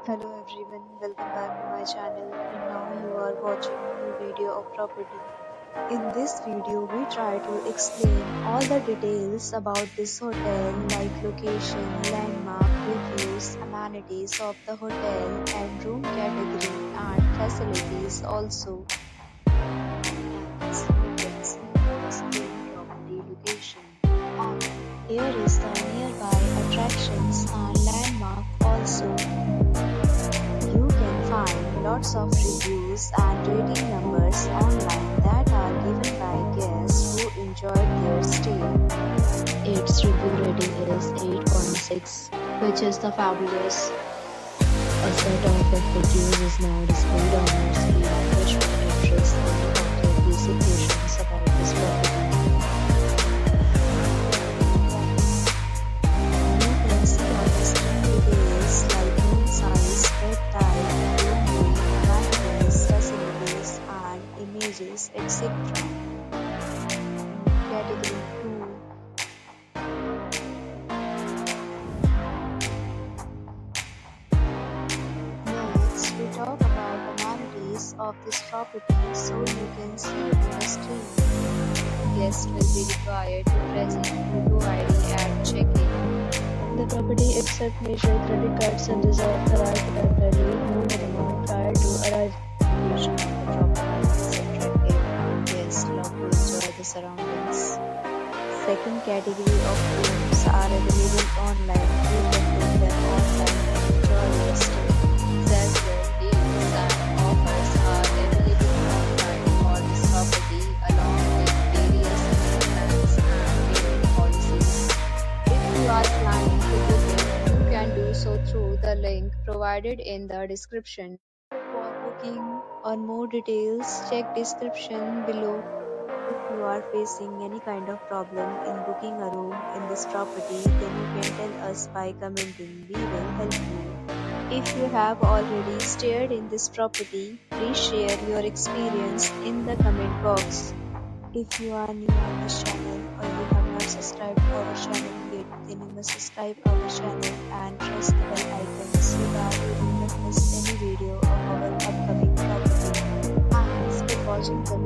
Hello everyone, welcome back to my channel and now you are watching new video of property. In this video we try to explain all the details about this hotel like location, landmark, reviews, amenities of the hotel and room category and facilities also. As you can see the screen property location. And here is the nearby attractions and landmark also. You can find lots of reviews and rating numbers online that are given by guests who enjoyed their stay. Its review rating is 8.6, which is the fabulous. A set of reviews is now displayed on your screen, which will address the basic questions about this property. You can see on the screen details like room size, bed type, room name, amenities, facilities, and images, etc. Category 2. Next, we talk about amenities of this property so you can see on the screen. Guests will be required to present photo ID at check-in. The property accepts major credit cards and reserves the right to temporarily hold an amount prior to arrival. Location of the property is attractive and guests love to enjoy the surroundings. Second category of rooms are available online. You can book them online and enjoy your stay. Several deals and offers are available online for this property along with various plans and payment policies. If you are planning to book it, you can do so through the link provided in the description. For booking or more details, check description below. If you are facing any kind of problem in booking a room in this property, then you can tell us by commenting. We will help you. If you have already stayed in this property, please share your experience in the comment box. If you are new on this channel or you have not subscribed our channel yet, then you must subscribe our channel and press the bell icon so that you will not miss any video of our upcoming property. Thanks for watching the